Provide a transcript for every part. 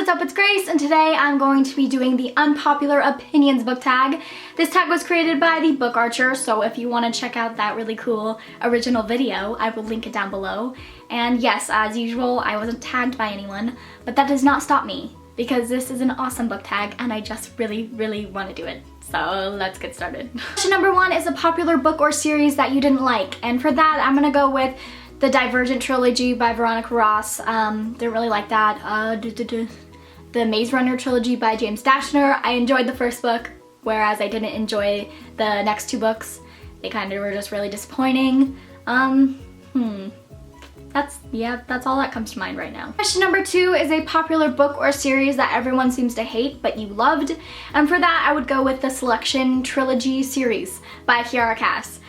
what's up? It's Grace, and today I'm going to be doing the Unpopular Opinions book tag. This tag was created by the Book Archer, so if you want to check out that really cool original video, I will link it down below. And yes, as usual, I wasn't tagged by anyone, but that does not stop me, because this is an awesome book tag, and I just really want to do it. So let's get started. Question number 1 is a popular book or series that you didn't like, and for that I'm gonna go with the Divergent trilogy by Veronica Ross. Didn't really like that. The Maze Runner trilogy by James Dashner. I enjoyed the first book, whereas I didn't enjoy the next 2 books. They kind of were just really disappointing. That's all that comes to mind right now. Question number 2 is a popular book or series that everyone seems to hate but you loved. And for that I would go with the Selection trilogy series by Kiara Cass.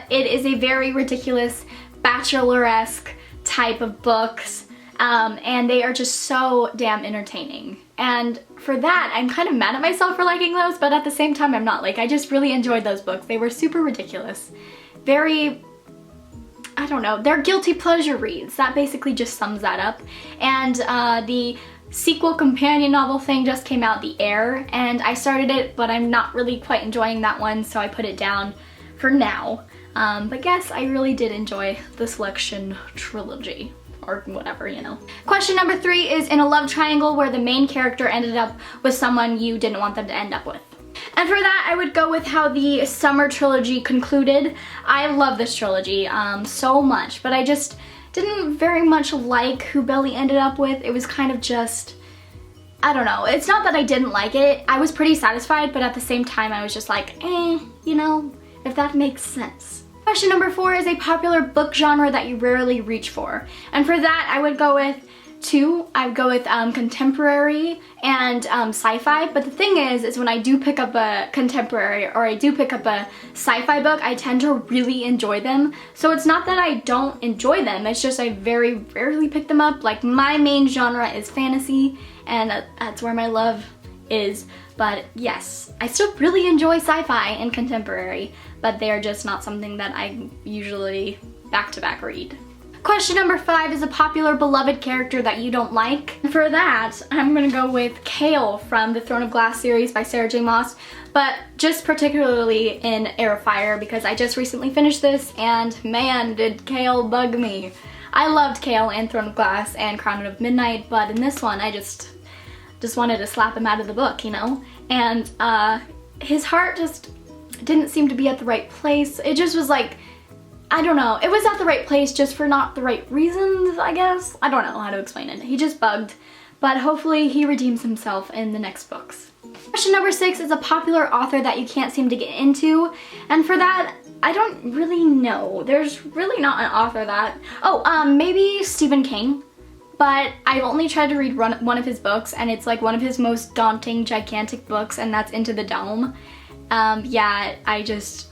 It is a very ridiculous Bachelor-esque type of books, and they are just so damn entertaining. And for that, I'm kind of mad at myself for liking those, but at the same time I'm not. Like, I just really enjoyed those books. They were super ridiculous. Very, I don't know, they're guilty pleasure reads. That basically just sums that up. And the sequel companion novel thing just came out, The Heir, and I started it, but I'm not really quite enjoying that one, so I put it down for now. But yes, I really did enjoy the Selection trilogy, or whatever, you know. Question number 3 is in a love triangle where the main character ended up with someone you didn't want them to end up with. And for that, I would go with how the Summer trilogy concluded. I love this trilogy so much, but I just didn't very much like who Belly ended up with. It was kind of just, I don't know. It's not that I didn't like it. I was pretty satisfied, but at the same time, I was just like, you know, if that makes sense. Question number 4 is a popular book genre that you rarely reach for. And for that, I would go with 2. I would go with contemporary and sci-fi. But the thing is when I do pick up a contemporary or I do pick up a sci-fi book, I tend to really enjoy them. So it's not that I don't enjoy them, it's just I very rarely pick them up. Like, my main genre is fantasy, and that's where my love is. But yes, I still really enjoy sci-fi and contemporary, but they're just not something that I usually back-to-back read. Question number 5 is a popular beloved character that you don't like. And for that, I'm gonna go with Kale from the Throne of Glass series by Sarah J. Maas, but just particularly in Heir of Fire, because I just recently finished this, and man, did Kale bug me. I loved Kale and Throne of Glass and Crown of Midnight, but in this one, I just wanted to slap him out of the book, you know? And his heart just didn't seem to be at the right place. It just was like, I don't know, it was at the right place just for not the right reasons, I guess. I don't know how to explain it. He just bugged, but hopefully he redeems himself in the next books. Question number 6 is a popular author that you can't seem to get into, and for that, I don't really know. There's really not an author that, maybe Stephen King. But I've only tried to read one of his books, and it's like one of his most daunting, gigantic books, and that's Into the Dome. Yeah, I just,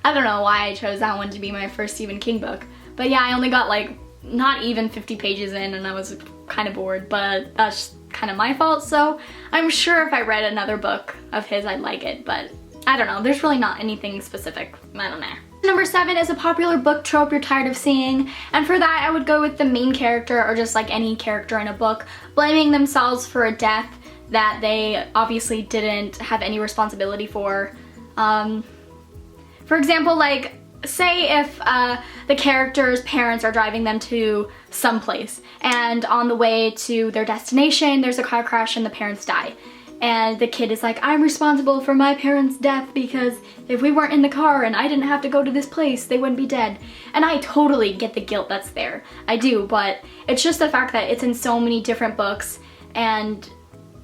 I don't know why I chose that one to be my first Stephen King book. But yeah, I only got like not even 50 pages in, and I was kind of bored, but that's kind of my fault. So I'm sure if I read another book of his, I'd like it, but I don't know. There's really not anything specific. I don't know. Number 7 is a popular book trope you're tired of seeing, and for that I would go with the main character, or just like any character in a book, blaming themselves for a death that they obviously didn't have any responsibility for. For example, like, say if the character's parents are driving them to someplace, and on the way to their destination there's a car crash and the parents die. And the kid is like, I'm responsible for my parents' death because if we weren't in the car and I didn't have to go to this place, they wouldn't be dead. And I totally get the guilt that's there. I do, but it's just the fact that it's in so many different books and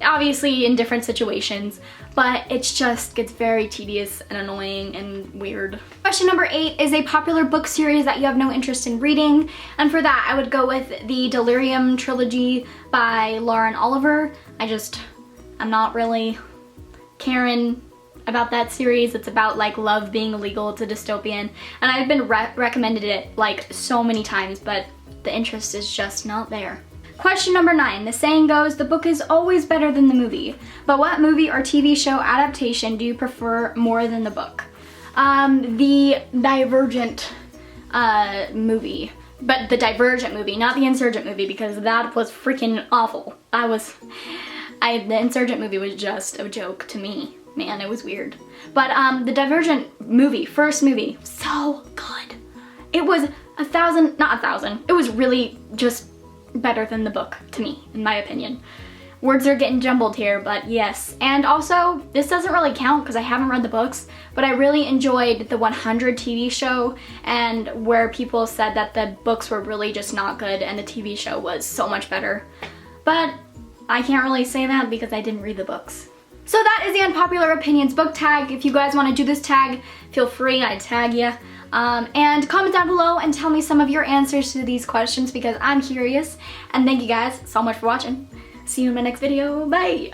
obviously in different situations, but it just gets very tedious and annoying and weird. Question number 8 is a popular book series that you have no interest in reading, and for that I would go with the Delirium trilogy by Lauren Oliver. I'm not really caring about that series. It's about like love being illegal. It's a dystopian, and I've been recommended it like so many times, but the interest is just not there. Question number 9. The saying goes, the book is always better than the movie, but what movie or TV show adaptation do you prefer more than the book? The Divergent movie But the Divergent movie, not the Insurgent movie, because that was freaking awful. The Insurgent movie was just a joke to me. Man, it was weird. But the Divergent movie, first movie, so good. It was it was really just better than the book to me, in my opinion. Words are getting jumbled here, but yes. And also, this doesn't really count because I haven't read the books, but I really enjoyed the 100 TV show, and where people said that the books were really just not good and the TV show was so much better. But I can't really say that because I didn't read the books. So that is the Unpopular Opinions book tag. If you guys want to do this tag, feel free, I'd tag you. And comment down below and tell me some of your answers to these questions because I'm curious. And thank you guys so much for watching. See you in my next video. Bye!